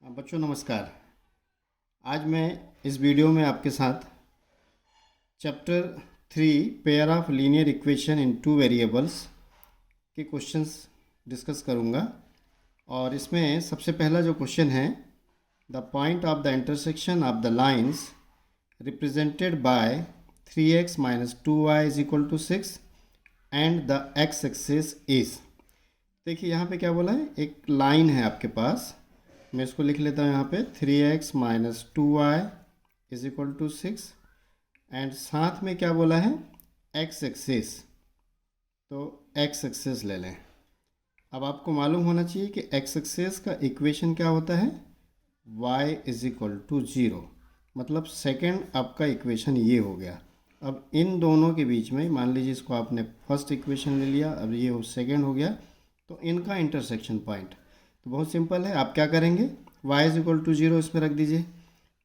बच्चों नमस्कार। आज मैं इस वीडियो में आपके साथ chapter 3 pair of linear equation in two variables के क्वेश्चंस डिस्कस करूंगा। और इसमें सबसे पहला जो क्वेश्चन है, the point of the intersection of the lines represented by 3x minus 2y is equal to 6 and the x axis is. देखिए यहाँ पे क्या बोला है, एक लाइन है आपके पास, मैं इसको लिख लेता हूँ यहाँ पे 3x minus 2y is equal to 6 and साथ में क्या बोला है, x एक्सिस। तो x एक्सिस ले लें। अब आपको मालूम होना चाहिए कि x एक्सिस का इक्वेशन क्या होता है, y इज इक्वल टू 0। मतलब सेकंड आपका इक्वेशन ये हो गया। अब इन दोनों के बीच में मान लीजिए इसको आपने फर्स्ट इक्वेशन ले लिया, अब ये सेकंड हो गया, तो इनका इंटरसेक्शन पॉइंट तो बहुत सिंपल है। आप क्या करेंगे, y इज इक्वल टू 0 इसमें रख दीजिए।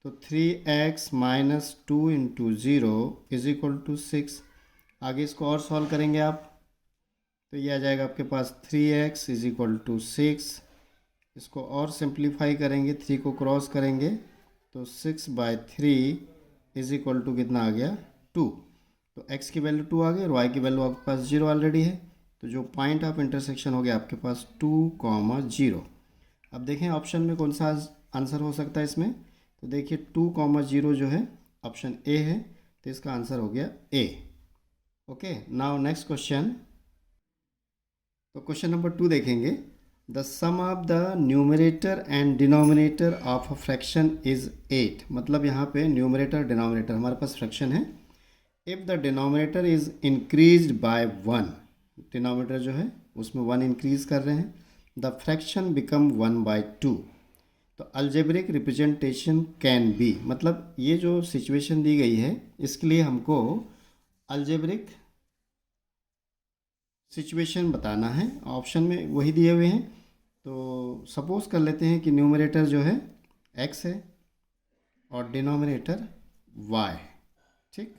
तो 3x minus 2 into 0 is equal to 6। आगे इसको और सॉल्व करेंगे आप, तो ये आ जाएगा आपके पास 3x इज इक्वल टू 6। इसको और सिंप्लीफाई करेंगे, 3 को क्रॉस करेंगे तो 6/3 इज इक्वल टू कितना आ गया, 2। तो x की वैल्यू 2 आ गई और y की वैल्यू आपके पास 0 ऑलरेडी है। तो जो पॉइंट ऑफ इंटरसेक्शन हो गया आपके पास 2, 0। अब देखें ऑप्शन में कौन सा आंसर हो सकता है इसमें। तो देखिए 2, 0 जो है ऑप्शन ए है, तो इसका आंसर हो गया A. Okay, now next question. तो क्वेश्चन नंबर 2 देखेंगे। The sum of the numerator and denominator of a fraction is 8। मतलब यहाँ पे न्यूमरेटर डिनोमिनेटर हमारे पास फ्रैक्शन है। If the denominator is increased by 1, denominator जो है उसमें 1 इंक्रीज कर रहे हैं, द फ्रैक्शन बिकम 1/2। तो अलजेब्रिक रिप्रेजेंटेशन कैन बी। मतलब ये जो सिचुएशन दी गई है इसके लिए हमको अलजेब्रिक सिचुएशन बताना है। ऑप्शन में वही दिए हुए हैं। तो सपोज कर लेते हैं कि न्यूमरेटर जो है x है और डिनोमिनेटर y है। ठीक,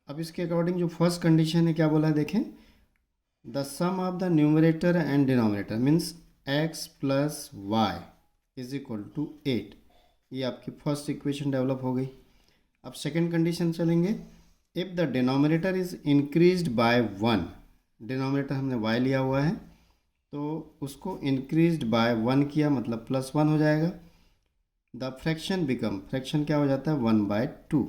अब इसके अकॉर्डिंग जो फर्स्ट कंडीशन है क्या बोला है, देखें। The sum of the numerator and denominator means x plus y is equal to 8। ये आपकी फर्स्ट इक्वेशन डेवलप हो गई। अब सेकेंड कंडीशन चलेंगे। If the denominator is increased by 1, denominator हमने y लिया हुआ है तो उसको इंक्रीज्ड बाय 1 किया, मतलब +1 हो जाएगा। द फ्रैक्शन बिकम, फ्रैक्शन क्या हो जाता है, 1/2।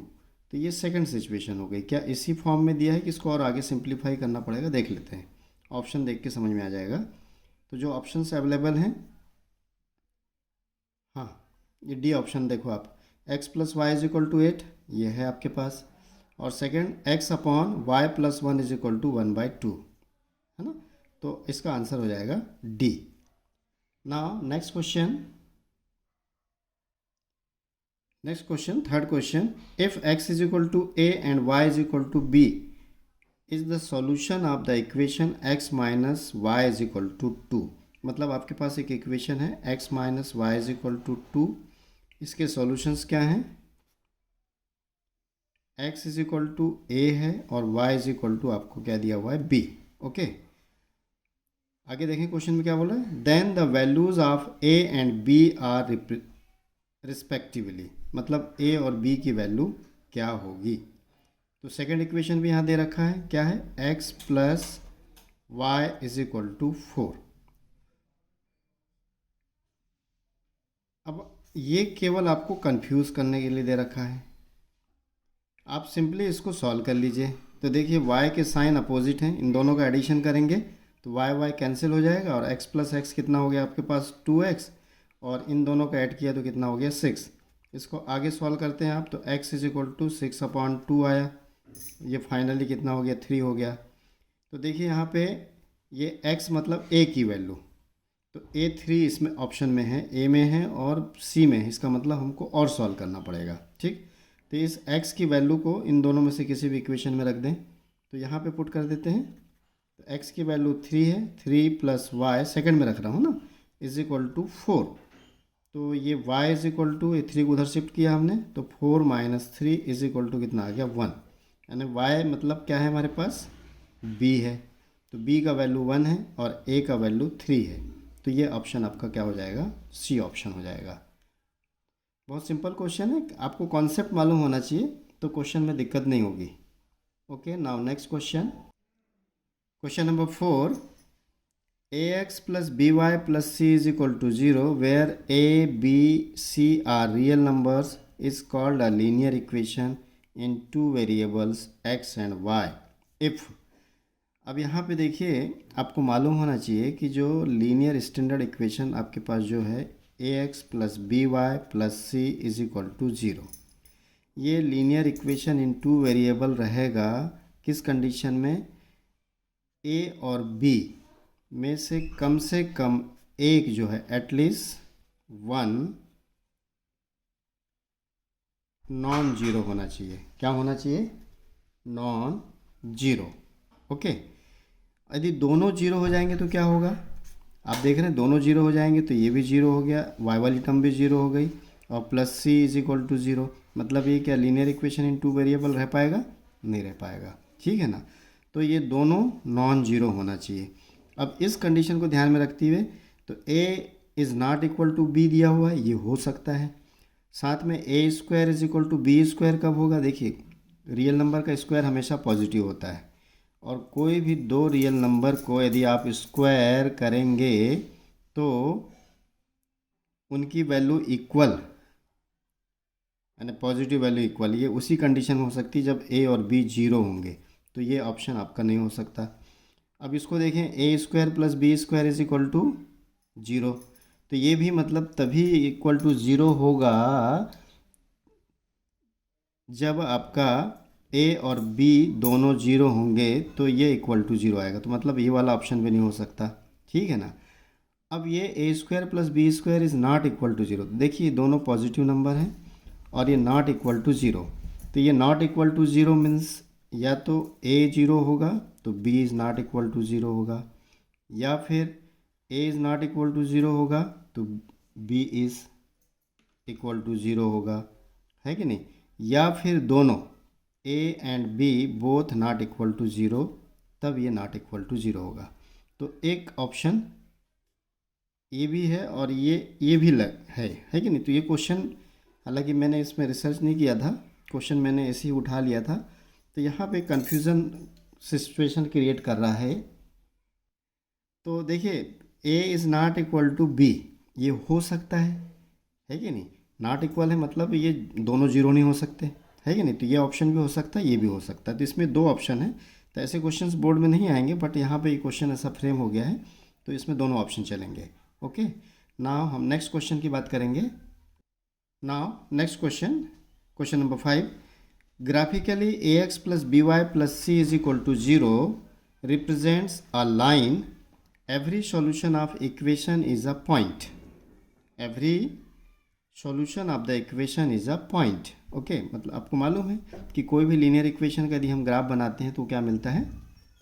तो ये सेकंड सिचुएशन हो गई। क्या इसी फॉर्म में दिया है कि इसको और आगे सिंप्लीफाई करना पड़ेगा, देख लेते हैं। ऑप्शन देख के समझ में आ जाएगा। तो जो ऑप्शंस अवेलेबल हैं, हाँ ये डी ऑप्शन देखो आप, x plus y is equal to 8 ये है आपके पास, और second x upon y plus 1 is equal to 1/2 है ना। तो इसका आंसर हो जाएगा D. Now next question. Next question, third question. If x is equal to a and y is equal to b is the solution of the equation x minus y is equal to 2। मतलब आपके पास एक equation है x minus y is equal to 2। इसके solutions क्या हैं, x is equal to a है और y इज इक्वल टू आपको क्या दिया हुआ है, b। ओके, आगे देखें क्वेश्चन में क्या बोला है। Then the values of a and b are respectively. मतलब a और b की वैल्यू क्या होगी। तो सेकेंड इक्वेशन भी यहाँ दे रखा है, क्या है, x plus y is equal to 4। अब ये केवल आपको कंफ्यूज करने के लिए दे रखा है, आप सिंपली इसको सॉल्व कर लीजिए। तो देखिए y के साइन अपोजिट हैं, इन दोनों का एडिशन करेंगे तो y कैंसिल हो जाएगा और x प्लस एक्स कितना हो गया आपके पास 2x, और इन दोनों का ऐड किया तो कितना हो गया 6। इसको आगे सॉल्व करते हैं आप, तो x इज इक्वल टू 6/2 आया, ये फाइनली कितना हो गया, 3 हो गया। तो देखिए यहाँ पे ये x मतलब a की वैल्यू, तो A3 इसमें ऑप्शन में है, a में है और c में है, इसका मतलब हमको और सॉल्व करना पड़ेगा। ठीक, तो इस x की वैल्यू को इन दोनों में से किसी भी इक्वेशन में रख दें। तो यहाँ पे पुट कर देते हैं, तो x की वैल्यू 3 है, 3 प्लस वाई सेकेंड में रख रहा हूँ ना, इज इक्वल टू 4। तो ये y इज इक्वल टू, ये 3 को उधर शिफ्ट किया हमने, तो 4 माइनस 3 इज इक्वल टू कितना आ गया, 1। यानी y मतलब क्या है हमारे पास, b है। तो b का वैल्यू 1 है और a का वैल्यू 3 है। तो ये ऑप्शन आपका क्या हो जाएगा, सी ऑप्शन हो जाएगा। बहुत सिंपल क्वेश्चन है, आपको कॉन्सेप्ट मालूम होना चाहिए तो क्वेश्चन में दिक्कत नहीं होगी। Okay, now next question, question number 4, ax plus by plus c is equal to 0 where a, b, c are real numbers is called a linear equation in two variables x and y if। अब यहाँ पे देखिए, आपको मालूम होना चाहिए कि जो लीनियर स्टैंडर्ड इक्वेशन आपके पास जो है A x plus B Y plus C is equal to zero, ये linear equation in two variable रहेगा किस कंडीशन में, ए और बी में से कम एक जो है एटलीस्ट वन नॉन जीरो होना चाहिए। क्या होना चाहिए, नॉन जीरो। ओके, यदि दोनों जीरो हो जाएंगे तो क्या होगा, आप देख रहे हैं दोनों जीरो हो जाएंगे तो ये भी जीरो हो गया, वाई वाली टर्म भी जीरो हो गई, और plus C is equal to zero, मतलब ये क्या linear equation in two variable रह पाएगा, नहीं रह पाएगा। ठीक है ना, तो ये दोनों नॉन जीरो होना चाहिए। अब इस कंडीशन को ध्यान में रखते हुए तो a is not equal to B दिया हुआ है, ये हो सकता है। साथ में A square is equal to B square कब होगा, देखिए रियल नंबर का स्क्वायर हमेशा पॉजिटिव होता है, और कोई भी दो रियल नंबर को यदि आप स्क्वायर करेंगे तो उनकी वैल्यू इक्वल, यानी पॉजिटिव वैल्यू इक्वल, ये उसी कंडीशन हो सकती है जब ए और बी जीरो होंगे, तो ये ऑप्शन आपका नहीं हो सकता। अब इसको देखें, A square plus B square is equal to zero, तो ये भी मतलब तभी इक्वल टू ज़ीरो होगा जब आपका ए और बी दोनों जीरो होंगे, तो ये इक्वल टू ज़ीरो आएगा, तो मतलब ये वाला ऑप्शन भी नहीं हो सकता। ठीक है ना, अब ये A square plus B square is not equal to zero, देखिए दोनों पॉजिटिव नंबर हैं और ये नॉट इक्वल टू ज़ीरो, तो ये not equal to zero means या तो ए ज़ीरो होगा तो b is not equal to zero होगा, या फिर a is not equal to zero होगा तो b is equal to zero होगा, है कि नहीं, या फिर दोनों a and b both not equal to zero, तब ये नॉट इक्वल टू ज़ीरो होगा। तो एक ऑप्शन ये भी है और ये भी है कि नहीं। तो ये क्वेश्चन, हालांकि मैंने इसमें रिसर्च नहीं किया था, क्वेश्चन मैंने ऐसे ही उठा लिया था, तो यहाँ पे कन्फ्यूज़न सिचुएशन क्रिएट कर रहा है। तो देखिए a is not equal to b, ये हो सकता है कि नहीं, नॉट इक्वल है मतलब ये दोनों जीरो नहीं हो सकते, है कि नहीं, तो ये ऑप्शन भी हो सकता है, ये भी हो सकता है, तो इसमें दो ऑप्शन है। तो ऐसे क्वेश्चंस बोर्ड में नहीं आएंगे, बट यहाँ पे ये क्वेश्चन ऐसा फ्रेम हो गया है, तो इसमें दोनों ऑप्शन चलेंगे। ओके, नाउ हम नेक्स्ट क्वेश्चन की बात करेंगे। Now next question, question number 5, graphically a x plus B Y plus C is equal to zero represents a line, every solution of equation is a point, every solution of the equation is a point. Okay, मतलब आपको मालूम है कि कोई भी linear equation का यदि हम ग्राफ बनाते हैं तो क्या मिलता है,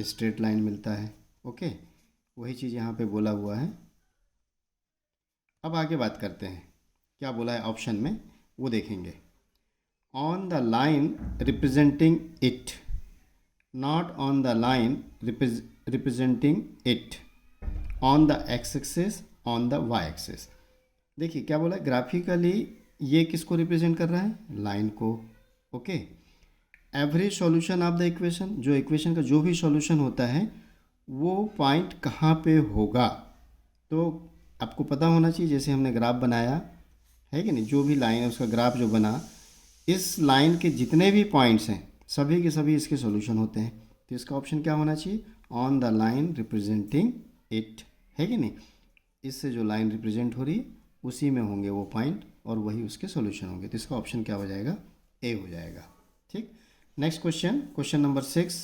स्ट्रेट लाइन मिलता है। ओके, वही चीज़ यहाँ पे बोला हुआ है। अब आगे बात करते हैं, क्या बोला है ऑप्शन में वो देखेंगे। On the line representing it, not on the line representing it, on the x axis, on the y axis. देखिए क्या बोला है, ग्राफिकली ये किसको रिप्रेजेंट कर रहा है, लाइन को। Okay, every solution of the equation, जो इक्वेशन का जो भी सॉल्यूशन होता है वो पॉइंट कहाँ पे होगा, तो आपको पता होना चाहिए, जैसे हमने ग्राफ बनाया है कि नहीं, जो भी लाइन है उसका ग्राफ जो बना, इस लाइन के जितने भी पॉइंट्स हैं सभी के सभी इसके सॉल्यूशन होते हैं, तो इसका ऑप्शन क्या होना चाहिए, on the line representing it, है कि नहीं, इससे जो लाइन रिप्रेजेंट हो रही है उसी में होंगे वो पॉइंट और वही उसके सॉल्यूशन होंगे, तो इसका ऑप्शन क्या हो जाएगा, ए हो जाएगा। ठीक, next question, question number 6,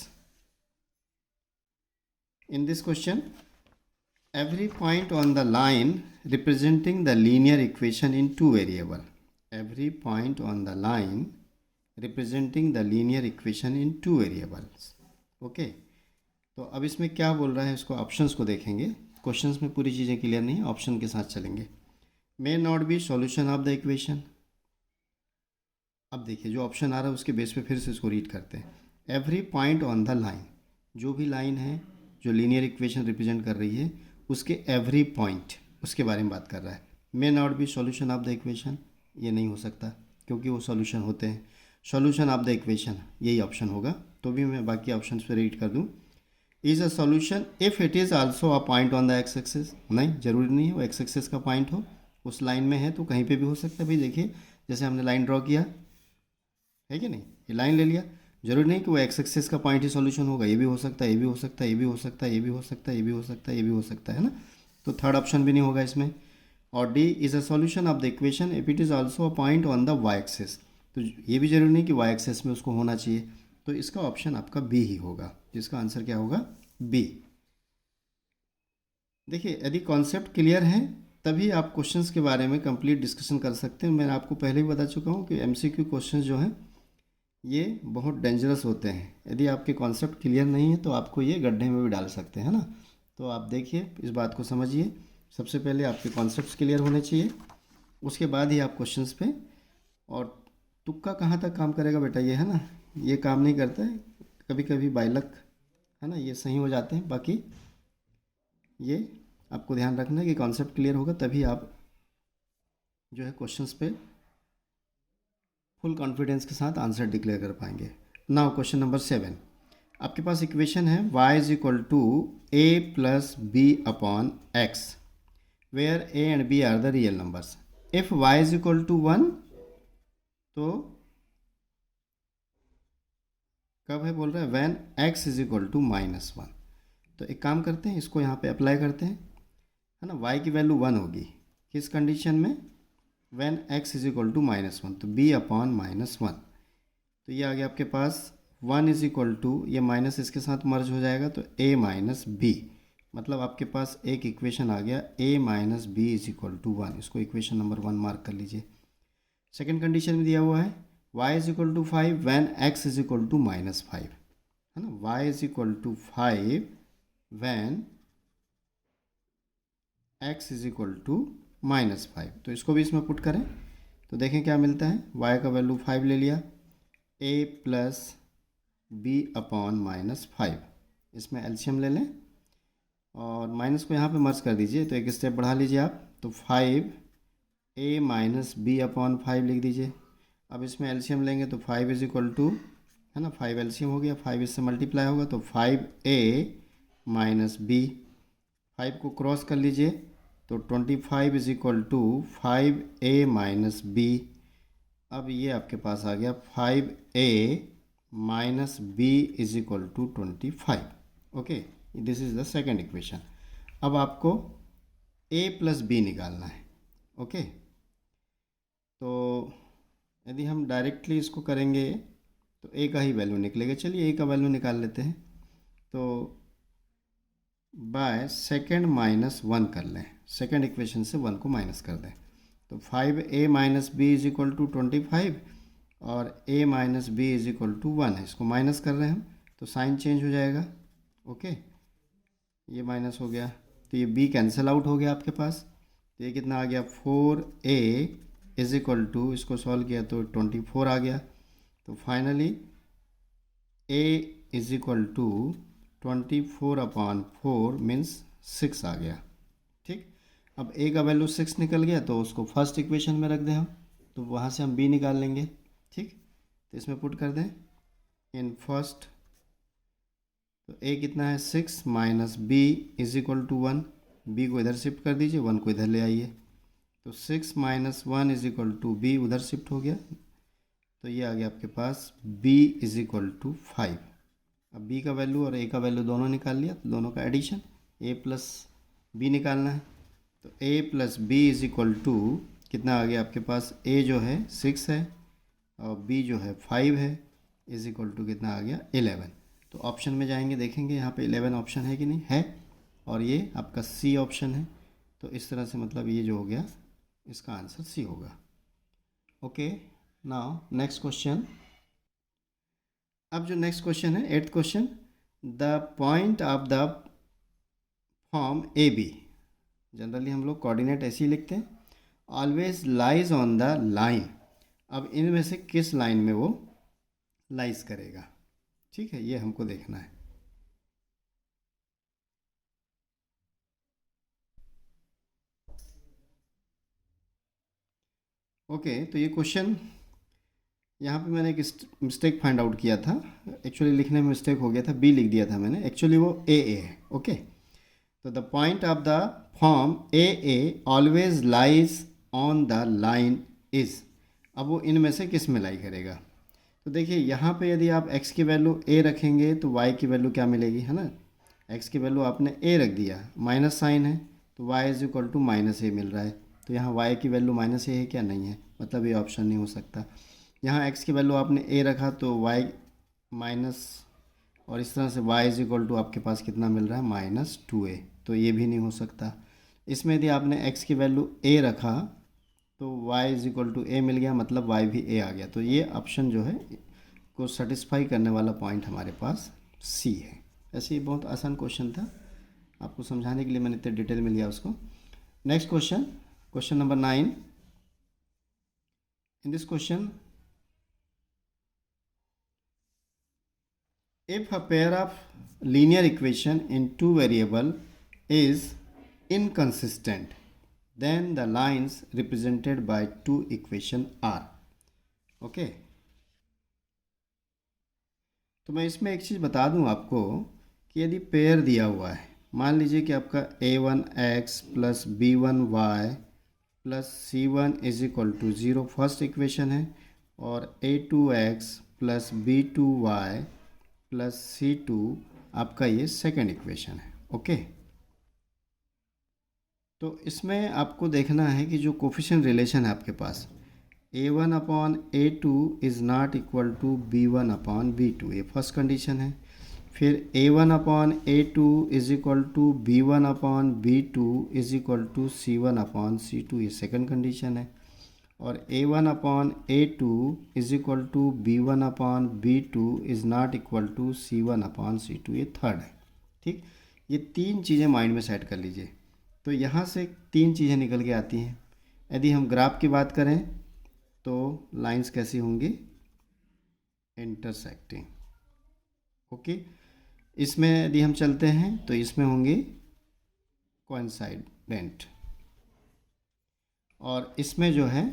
in this question every point on the line representing the linear equation in two variable, every point on the line representing the linear equation in two variables। Okay, तो अब इसमें क्या बोल रहा है, इसको options को देखेंगे, क्वेश्चंस में पूरी चीज़ें क्लियर नहीं, ऑप्शन के साथ चलेंगे। May not be solution of the equation, अब देखिए जो ऑप्शन आ रहा है उसके बेस पे फिर से इसको रीड करते हैं। Every point on the line, जो भी लाइन है जो लीनियर इक्वेशन रिप्रेजेंट कर रही है उसके एवरी पॉइंट, उसके बारे में बात कर रहा है। May not be solution of the equation, ये नहीं हो सकता क्योंकि वो सॉल्यूशन होते हैं। सॉल्यूशन ऑफ द इक्वेशन यही ऑप्शन होगा। तो भी मैं बाकी ऑप्शन पे रीड कर दूँ। Is a solution if it is also a point on the x axis. नहीं, ज़रूरी नहीं है वो एक्स एक्सिस का पॉइंट हो, उस लाइन में है तो कहीं पे भी हो सकता है। भाई देखिए, जैसे हमने लाइन ड्रॉ किया है कि नहीं, ये लाइन ले लिया, जरूरी नहीं कि वो एक्स एक्सिस का पॉइंट ही सॉल्यूशन होगा। ये भी हो सकता है, ये भी हो सकता है, ये भी हो सकता है, ये भी हो सकता है, ये भी हो सकता है, ये भी हो सकता है ना। तो थर्ड ऑप्शन भी नहीं होगा इसमें। और D is a solution of the equation if it is also a point on the y axis. तो ये भी जरूरी नहीं कि वाई एक्सिस में उसको होना चाहिए। तो इसका ऑप्शन आपका बी ही होगा, जिसका आंसर क्या होगा, बी। देखिए, यदि कॉन्सेप्ट क्लियर है तभी आप क्वेश्चंस के बारे में कंप्लीट डिस्कशन कर सकते हैं। मैं आपको पहले ही बता चुका हूँ कि एमसीक्यू क्वेश्चंस जो हैं ये बहुत डेंजरस होते हैं। यदि आपके कॉन्सेप्ट क्लियर नहीं है तो आपको ये गड्ढे में भी डाल सकते हैं ना। तो आप देखिए, इस बात को समझिए। सबसे पहले आपके कॉन्सेप्ट्स क्लियर होने चाहिए, उसके बाद ही आप क्वेश्चंस पे। और तुक्का कहाँ तक काम करेगा बेटा, ये है ना, ये काम नहीं करता है। कभी कभी बाय लक है ना, ये सही हो जाते हैं। बाकी ये आपको ध्यान रखना है कि कॉन्सेप्ट क्लियर होगा तभी आप जो है क्वेश्चंस पे फुल कॉन्फिडेंस के साथ आंसर डिक्लेयर कर पाएंगे। Now question number 7। आपके पास इक्वेशन है y is equal to a plus b upon x, where a and b are the real numbers. If y is equal to 1 तो कब है, बोल रहा है when x is equal to -1। तो एक काम करते हैं, इसको यहाँ पे अप्लाई करते हैं, है ना। y की वैल्यू 1 होगी किस कंडीशन में, when x is equal to -1, तो b अपॉन -1। तो ये आ गया आपके पास 1 इज इक्वल टू, ये माइनस इसके साथ मर्ज हो जाएगा तो a माइनस बी। मतलब आपके पास एक इक्वेशन आ गया a minus b is equal to 1। इसको इक्वेशन नंबर 1 मार्क कर लीजिए। सेकेंड कंडीशन में दिया हुआ है y is equal to 5 when x is equal to -5, है ना। y is equal to 5 when x is equal to -5। तो इसको भी इसमें पुट करें तो देखें क्या मिलता है। y का वैल्यू 5 ले लिया, a प्लस बी अपॉन -5, इसमें एलसीएम ले लें और माइनस को यहाँ पे मर्ज कर दीजिए। तो एक स्टेप बढ़ा लीजिए आप, तो 5a माइनस बी अपॉन 5 लिख दीजिए। अब इसमें एलसीएम लेंगे तो 5 इज इक्वल टू, है ना, 5 एलसीएम हो गया, 5 इससे मल्टीप्लाई होगा तो 5a माइनस बी। 5 को क्रॉस कर लीजिए तो 25 is equal to 5a minus b. अब ये आपके पास आ गया 5a minus b is equal to 25। Okay, this is the second equation. अब आपको a प्लस बी निकालना है। ओके, तो यदि हम डायरेक्टली इसको करेंगे तो a का ही वैल्यू निकलेगा। चलिए a का वैल्यू निकाल लेते हैं। तो बाय सेकेंड माइनस 1 कर लें, सेकेंड इक्वेशन से 1 को माइनस कर दें। तो 5a minus b is equal to 25 और a minus b is equal to 1 है। इसको माइनस कर रहे हैं हम तो साइन चेंज हो जाएगा। ओके, ये माइनस हो गया तो ये b कैंसिल आउट हो गया आपके पास। तो ये कितना आ गया, 4a इज इक्वल टू, इसको सॉल्व किया तो 24 आ गया। तो finally a is equal to 24 upon 4 means 6 आ गया। ठीक, अब a का वैल्यू 6 निकल गया तो उसको फर्स्ट इक्वेशन में रख दें हम, तो वहाँ से हम b निकाल लेंगे। ठीक, तो इसमें पुट कर दें इन फर्स्ट, तो a कितना है 6 minus b is equal to 1। b को इधर शिफ्ट कर दीजिए, 1 को इधर ले आइए, तो 6 minus 1 is equal to b उधर शिफ्ट हो गया। तो ये आ गया आपके पास b इज इक्वल टू 5। अब b का वैल्यू और a का वैल्यू दोनों निकाल लिया तो दोनों का एडिशन a प्लस b निकालना है। तो a plus b is equal to कितना आ गया आपके पास, a जो है 6 है और b जो है 5 है, इज इक्वल टू कितना आ गया 11। तो ऑप्शन में जाएंगे, देखेंगे यहाँ पे 11 ऑप्शन है कि नहीं है, और ये आपका सी ऑप्शन है। तो इस तरह से मतलब ये जो हो गया इसका आंसर सी होगा। Okay, now next question. अब जो नेक्स्ट क्वेश्चन है 8th question, the point of the form a b, generally हम लोग कोऑर्डिनेट ऐसे ही लिखते हैं, always lies on the line. अब इनमें से किस लाइन में वो लाइज करेगा, ठीक है, ये हमको देखना है। ओके, तो ये क्वेश्चन यहाँ पे मैंने एक मिस्टेक फाइंड आउट किया था। एक्चुअली लिखने में मिस्टेक हो गया था, बी लिख दिया था मैंने, एक्चुअली वो ए है। ओके, तो the point of the form a always lies on the line is. अब वो इनमें से किस में लाई करेगा? तो देखिए यहाँ पे यदि आप x की वैल्यू a रखेंगे तो y की वैल्यू क्या मिलेगी, है ना। x की वैल्यू आपने a रख दिया, माइनस साइन है तो y is equal to minus A मिल रहा है। तो यहाँ y की वैल्यू माइनस ए है क्या? नहीं है, मतलब ये ऑप्शन नहीं हो सकता। यहाँ x की वैल्यू आपने a रखा तो y माइनस, और इस तरह से y इज इक्वल टू आपके पास कितना मिल रहा है? माइनस 2a, तो ये भी नहीं हो सकता। इसमें यदि आपने x की वैल्यू a रखा तो y इज इक्वल टू ए मिल गया, मतलब y भी a आ गया। तो ये ऑप्शन जो है को सेटिस्फाई करने वाला पॉइंट हमारे पास सी है। ऐसे ही बहुत आसान क्वेश्चन था, आपको समझाने के लिए मैंने इतने डिटेल में लिया उसको। Next question, question number 9। In this question, if a pair of linear equation in two variable is inconsistent, then the lines represented by two equation are। Okay, तो मैं इसमें एक चीज़ बता दूं आपको कि यदि पेयर दिया हुआ है, मान लीजिए कि आपका a1x plus b1y plus c1 is equal to 0 first equation है, और a2x plus b2y plus c2 आपका ये सेकंड इक्वेशन है। ओके, तो इसमें आपको देखना है कि जो कोफिशिएंट रिलेशन है आपके पास, a1 upon a2 is not equal to b1 upon b2, ये फर्स्ट कंडीशन है। फिर a1 upon a2 is equal to b1 upon b2 is equal to c1 upon c2, ये सेकंड कंडीशन है। और a1 upon a2 is equal to b1 upon b2 is not equal to c1 upon c2, ये third है। ठीक, ये तीन चीज़ें mind में सेट कर लीजिए। तो यहाँ से तीन चीज़ें निकल के आती हैं। यदि हम ग्राफ की बात करें तो लाइंस कैसी होंगी? इंटरसेक्टिंग। ओके, इसमें यदि हम चलते हैं तो इसमें होंगी कोइंसाइडेंट, और इसमें जो है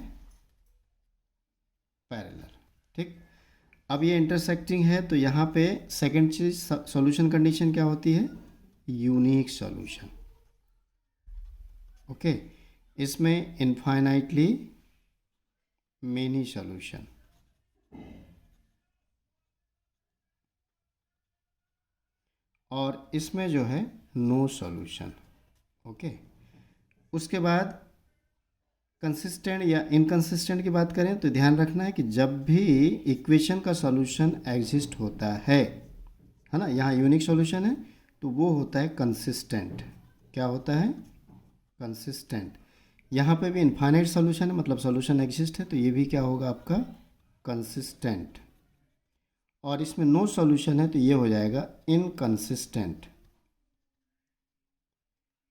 पैरेलल। ठीक, अब ये इंटरसेक्टिंग है तो यहाँ पे सेकंड चीज सॉल्यूशन कंडीशन क्या होती है? Unique solution. ओके, इसमें इनफाइनाइटली मेनी सॉल्यूशन, और इसमें जो है नो सॉल्यूशन। ओके, उसके बाद कंसिस्टेंट या इनकंसिस्टेंट की बात करें तो ध्यान रखना है कि जब भी इक्वेशन का सॉल्यूशन एग्जिस्ट होता है ना, यहाँ यूनिक सॉल्यूशन है तो वो होता है कंसिस्टेंट। क्या होता है? कंसिस्टेंट। यहाँ पे भी इनफाइनाइट सॉल्यूशन है, मतलब सॉल्यूशन एग्जिस्ट है, तो ये भी क्या होगा आपका? कंसिस्टेंट। और इसमें नो सॉल्यूशन है तो ये हो जाएगा इनकंसिस्टेंट।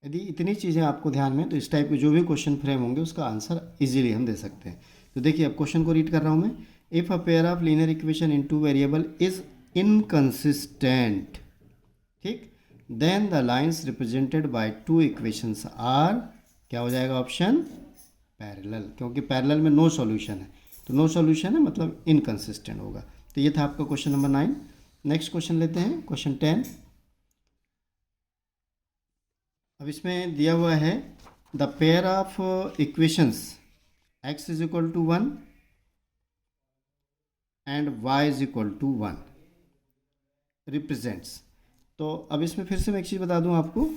यदि इतनी चीज़ें आपको ध्यान में, तो इस टाइप के जो भी क्वेश्चन फ्रेम होंगे उसका आंसर इजीली हम दे सकते हैं। तो देखिए अब क्वेश्चन को रीड कर रहा हूँ मैं। If a pair of linear equation in two variable is inconsistent, ठीक, then the lines represented by two equations are, क्या हो जाएगा ऑप्शन? पैरेलल, क्योंकि पैरेलल में नो सॉल्यूशन है, तो नो सॉल्यूशन है मतलब इनकंसिस्टेंट होगा। तो ये था आपका क्वेश्चन नंबर 9। नेक्स्ट क्वेश्चन लेते हैं, क्वेश्चन 10। अब इसमें दिया हुआ है the pair of equations x is equal to 1 and y is equal to 1 represents. तो अब इसमें फिर से मैं एक चीज़ बता दूं आपको,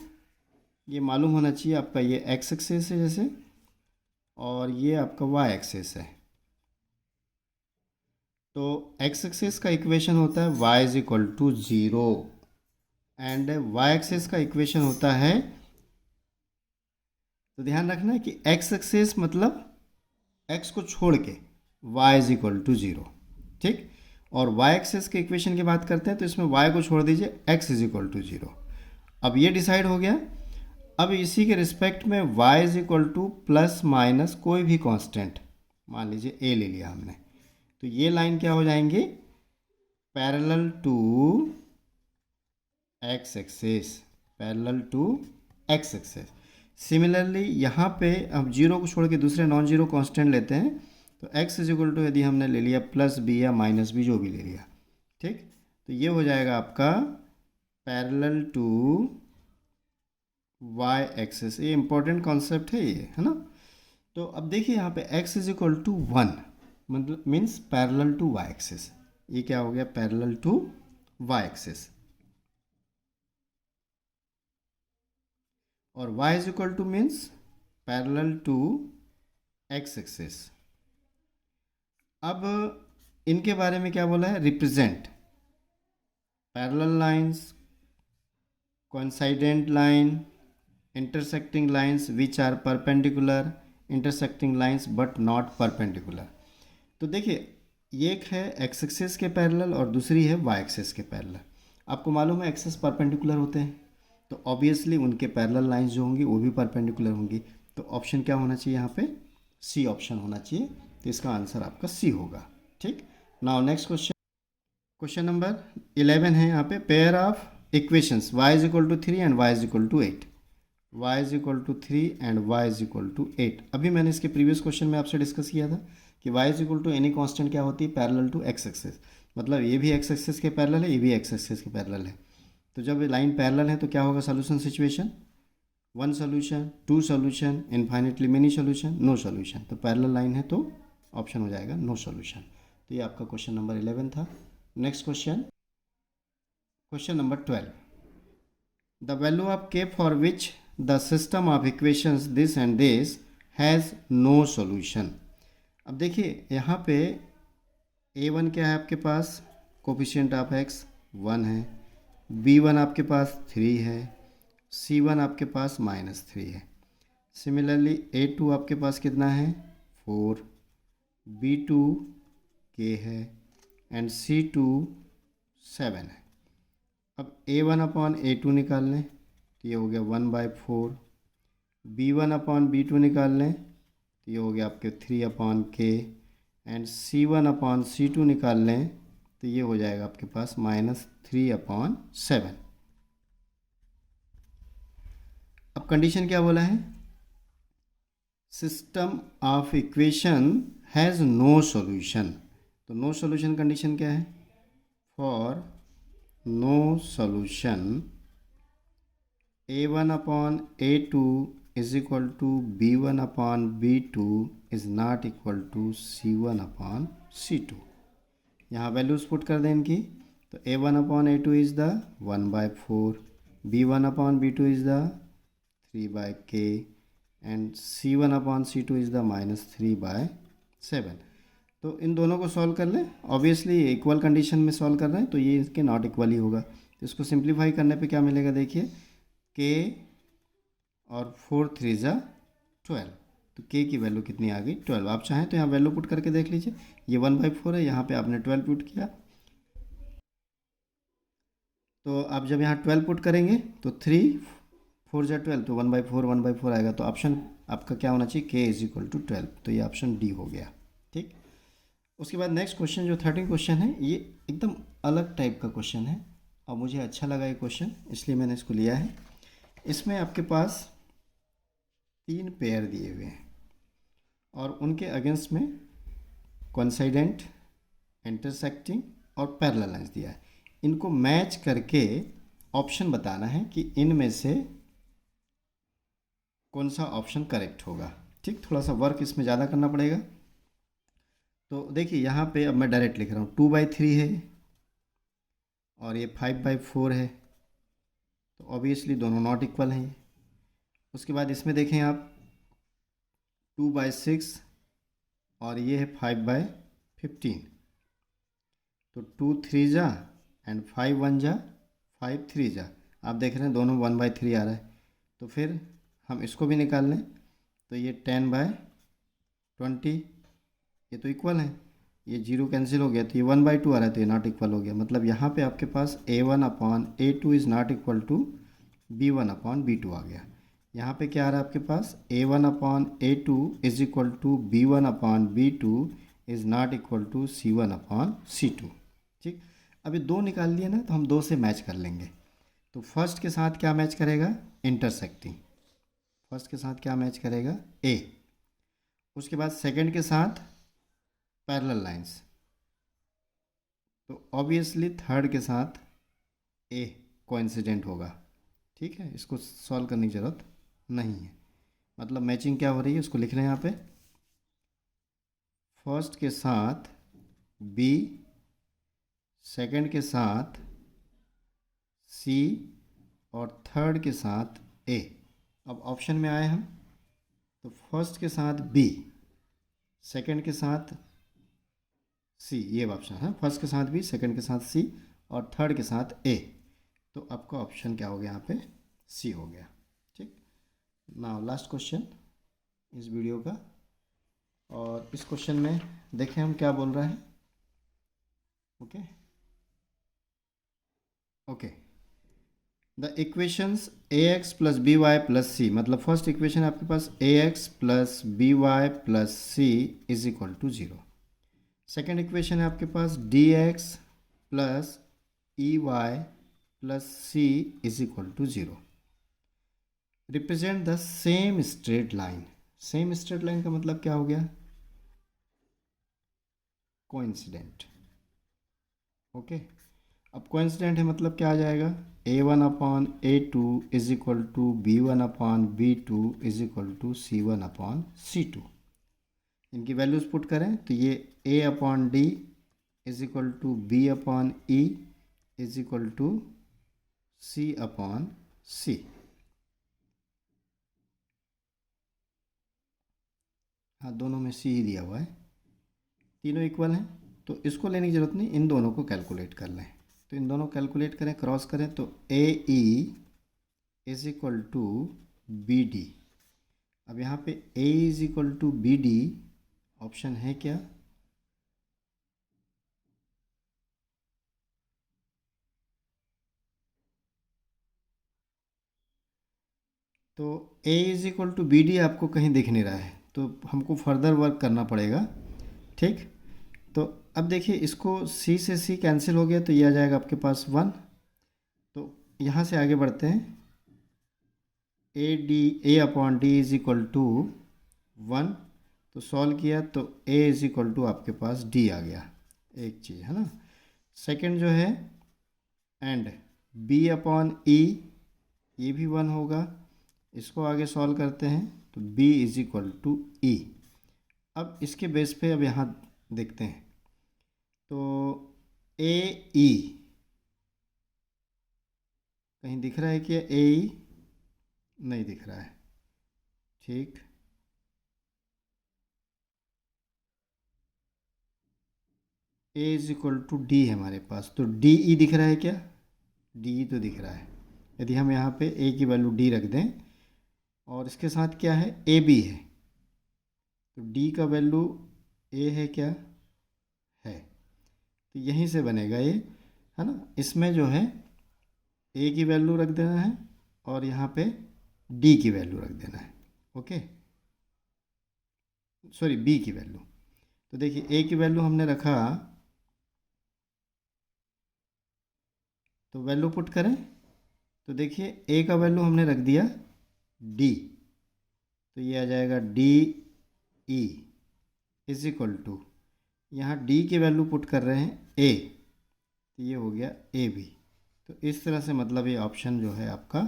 ये मालूम होना चाहिए आपका ये x एक्सेस है जैसे, और ये आपका y एक्सेस है। तो x एक्सेस का इक्वेशन होता है y is equal to 0 and y axis का इक्वेशन होता है, तो ध्यान रखना है कि x एक्सेस मतलब x को छोड़ के y इज इक्वल टू 0, ठीक। और y एक्सेस के इक्वेशन की बात करते हैं तो इसमें y को छोड़ दीजिए, x इज इक्वल टू 0। अब ये डिसाइड हो गया। अब इसी के रिस्पेक्ट में y is equal two plus minus कोई भी कांस्टेंट, मान लीजिए a ले लिया हमने, तो ये लाइन क्या हो जाएंगे? Parallel to x axis, parallel to x axis. Similarly यहाँ पे अब जीरो को छोड़ के दूसरे नॉन जीरो कांस्टेंट लेते हैं तो x इज इक्वल टू यदि हमने ले लिया प्लस बी या माइनस बी, जो भी ले लिया, ठीक, तो ये हो जाएगा आपका पैरेलल टू y एक्सिस। ये इंपॉर्टेंट कॉन्सेप्ट है ये, है ना। तो अब देखिए यहाँ पे x इज इक्वल टू 1, मतलब means parallel to y axis. ये क्या हो गया, पैरेलल टू y एक्सिस। और y is equal to means parallel to x axis. अब इनके बारे में क्या बोला है, represent parallel lines, coincident line, intersecting lines which are perpendicular, intersecting lines but not perpendicular। तो देखिए ये एक है x एक्सिस के पैरेलल और दूसरी है y एक्सिस के पैरेलल। आपको मालूम है एक्सिस परपेंडिकुलर होते हैं, तो ऑब्वियसली उनके पैरेलल लाइंस जो होंगी वो भी परपेंडिकुलर होंगी। तो ऑप्शन क्या होना चाहिए यहाँ पे, सी ऑप्शन होना चाहिए। तो इसका आंसर आपका सी होगा, ठीक। Now next question, question number 11 है यहाँ पे, pair of equations y is equal to 3 and y is equal to 8। y is equal to 3 and y is equal to 8। अभी मैंने इसके प्रीवियस क्वेश्चन में आपसे डिस्कस किया था कि y is equal to any constant क्या होती है, पैरेलल टू x एक्सिस। मतलब ये भी x एक्सिस के पैरेलल है, ये भी x एक्सिस के पैरेलल है। तो जब लाइन पैरेलल है तो क्या होगा solution situation, 1 solution, 2 solution, infinitely many solution, no solution. तो पैरेलल लाइन है तो ऑप्शन हो जाएगा नो सोल्यूशन। तो ये आपका क्वेश्चन नंबर 11 था। Next question, question number 12, the value of k for which the system of equations this and this has no solution. अब देखिए यहाँ पे a1 क्या है आपके पास, कोफिशिएंट ऑफ x 1 है, b1 आपके पास 3 है, c1 आपके पास -3 है। सिमिलरली a2 आपके पास कितना है 4, b2 k है एंड c2 7 है। अब a1 अपॉन a2 निकाल लें तो ये हो गया 1/4, b1 अपॉन b2 निकाल लें तो ये हो गया आपके 3 upon k and c1 upon c2 निकाल लें तो ये हो जाएगा आपके पास -3/7। अब कंडीशन क्या बोला है, system of equation has no solution. तो नो सॉल्यूशन कंडीशन क्या है, for no solution a1 upon a2 is equal to b1 upon b2 is not equal to c1 upon c2। यहाँ वैल्यूज पुट कर दें इनकी, तो a1 upon a2 is the 1/4, b1 upon b2 is the 3/k and c1 upon c2 is the -3/7। तो इन दोनों को solve कर लें, ऑब्वियसली इक्वल कंडीशन में सॉल्व कर रहे हैं तो ये इसके नॉट इक्वल ही होगा। तो इसको सिंप्लीफाई करने पे क्या मिलेगा, देखिए k और 4 3 ज़ा 12, तो k की वैल्यू कितनी आ गई 12। आप चाहें तो यहाँ वैल्यू पुट करके देख लीजिए, ये 1/4 है, यहाँ पे आपने 12 पुट किया, तो आप जब यहाँ 12 पुट करेंगे तो 3 4 ज़ा 12, तो 1/4 आएगा। तो ऑप्शन आपका क्या होना चाहिए, k इज इक्वल टू 12। तो ये ऑप्शन डी हो गया, ठीक। उसके बाद नेक्स्ट क्वेश्चन जो 13 क्वेश्चन है, ये एकदम अलग टाइप का क्वेश्चन है और मुझे अच्छा लगा ये क्वेश्चन, इसलिए मैंने इसको लिया है। इसमें आपके पास 3 पेयर दिए हुए हैं और उनके अगेंस्ट में कोइंसाइडेंट, इंटरसेक्टिंग और पैरेलल लाइंस दिया है। इनको मैच करके ऑप्शन बताना है कि इनमें से कौन सा ऑप्शन करेक्ट होगा, ठीक। थोड़ा सा वर्क इसमें ज़्यादा करना पड़ेगा। तो देखिए यहाँ पे अब मैं डायरेक्ट लिख रहा हूँ, 2/3 है और ये 5/4 है, तो ऑब्वियसली दोनों नॉट इक्वल हैं। उसके बाद इसमें देखें आप 2/6 और ये है 5/15, तो 2 3 जा एंड 5 1 जा 5 3 जा, आप देख रहे हैं दोनों 1/3 आ रहा है। तो फिर हम इसको भी निकाल लें तो ये 10/20, ये तो इक्वल है, ये 0 कैंसिल हो गया तो ये 1/2 आ रहा है, तो ये नॉट इक्वल हो गया। मतलब यहाँ पे आपके पास a1 upon a2 is not equal to b1 upon b2 आ गया। यहाँ पे क्या आ रहा है आपके पास, a1 upon a2 is equal to b1 upon b2 is not equal to c1 upon c2, ठीक। अभी 2 निकाल लिए ना, तो हम 2 से मैच कर लेंगे। तो फर्स्ट के साथ क्या मैच करेगा, इंटरसेक्टिंग, फर्स्ट के साथ क्या मैच करेगा a। उसके बाद सेकंड के साथ पैरेलल लाइंस, तो ऑब्वियसली थर्ड के साथ ए कोइंसिडेंट होगा। ठीक है, इसको सॉल्व करने की ज़रूरत नहीं है। मतलब मैचिंग क्या हो रही है उसको लिख रहे हैं यहाँ पे, फर्स्ट के साथ बी, सेकंड के साथ सी और थर्ड के साथ ए। अब ऑप्शन में आए हम, तो फर्स्ट के साथ बी, सेकंड के साथ सी, ये ऑप्शन है, फर्स्ट के साथ बी, सेकंड के साथ सी और थर्ड के साथ ए। तो आपका ऑप्शन क्या हो गया यहाँ पे, सी हो गया। ठीक, नाउ लास्ट क्वेश्चन इस वीडियो का, और इस क्वेश्चन में देखें हम क्या बोल रहे हैं। Okay okay, the equations A x plus B Y plus C, मतलब फर्स्ट इक्वेशन आपके पास A x plus B Y plus C is equal to 0। Second equation है आपके पास D X plus E Y plus C is equal to 0। Represent the same straight line. Same straight line का मतलब क्या हो गया, कोइंसिडेंट। ओके, अब coincident है मतलब क्या आ जाएगा, a1 upon a2 is equal to b1 upon b2 is equal to c1 upon c2। इनकी वैल्यूज़ पुट करें तो ये a upon D is equal to b upon E is equal to c upon C. हाँ, दोनों में c ही दिया हुआ है, तीनों इक्वल हैं, तो इसको लेने की ज़रूरत नहीं, इन दोनों को कैलकुलेट कर लें। तो इन दोनों कैलकुलेट करें, क्रॉस करें, तो A E is equal to B D. अब यहाँ पे A is equal to B D option है क्या, तो A is equal to B D आपको कहीं दिख नहीं रहा है, तो हमको फर्दर वर्क करना पड़ेगा। ठीक, तो अब देखिए इसको सी से सी कैंसिल हो गया, तो ये आ जाएगा आपके पास 1। तो यहाँ से आगे बढ़ते हैं, A upon D is equal to 1, तो सॉल्व किया तो ए इज इक्वल टू आपके पास डी आ गया, एक चीज़ है ना। सेकंड जो है एंड बी अपॉन ई, ये भी 1 होगा, इसको आगे सॉल्व करते हैं तो b इज इक्वल टू ई। अब इसके बेस पे अब यहाँ देखते हैं, तो ए ई कहीं दिख रहा है कि ए ई नहीं दिख रहा है। ठीक, ए इज इक्वल टू डी है हमारे पास, तो डी ई दिख रहा है क्या, डी ई तो दिख रहा है। यदि हम यहाँ पे ए की वैल्यू डी रख दें और इसके साथ क्या है ए बी है, तो डी का वैल्यू ए है क्या, है, तो यहीं से बनेगा ये, है ना। इसमें जो है ए की वैल्यू रख देना है और यहाँ पे डी की वैल्यू रख देना है। ओके, सॉरी बी की वैल्यू, तो देखिए ए की वैल्यू हमने रखा, तो वैल्यू पुट करें तो देखिए ए का वैल्यू हमने रख दिया डी, तो ये आ जाएगा d e is equal to, यहाँ डी की वैल्यू पुट कर रहे हैं ए, तो ये हो गया ए बी। तो इस तरह से मतलब ये ऑप्शन जो है आपका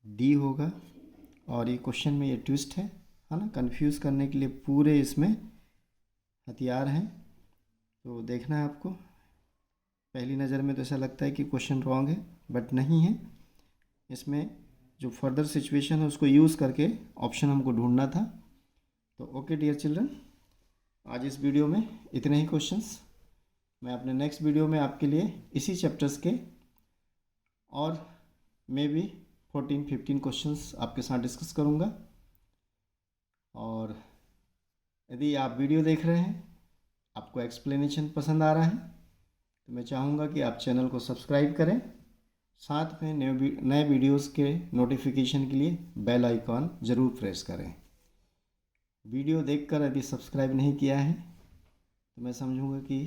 डी होगा। और ये क्वेश्चन में ये ट्विस्ट है ना, कंफ्यूज करने के लिए पूरे इसमें हथियार हैं, तो देखना है आपको। पहली नज़र में तो ऐसा लगता है कि क्वेश्चन रॉन्ग है, बट नहीं है, इसमें जो फर्दर सिचुएशन है उसको यूज़ करके ऑप्शन हमको ढूंढना था। तो ओके डियर चिल्ड्रन, आज इस वीडियो में इतने ही क्वेश्चंस। मैं अपने नेक्स्ट वीडियो में आपके लिए इसी चैप्टर्स के और मे बी 14-15 क्वेश्चंस आपके साथ डिस्कस करूँगा। और यदि आप वीडियो देख रहे हैं, आपको एक्सप्लेनेशन पसंद आ रहा है, तो मैं चाहूँगा कि आप चैनल को सब्सक्राइब करें, साथ में नए वीडियोस के नोटिफिकेशन के लिए बेल आइकॉन ज़रूर प्रेस करें। वीडियो देखकर यदि सब्सक्राइब नहीं किया है तो मैं समझूंगा कि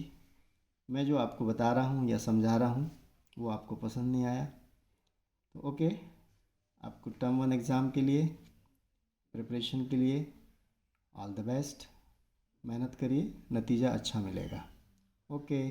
मैं जो आपको बता रहा हूँ या समझा रहा हूँ वो आपको पसंद नहीं आया। तो ओके, आपको टर्म 1 एग्ज़ाम के लिए प्रिपरेशन के लिए ऑल द बेस्ट। मेहनत करिए, नतीजा अच्छा मिलेगा। ओके।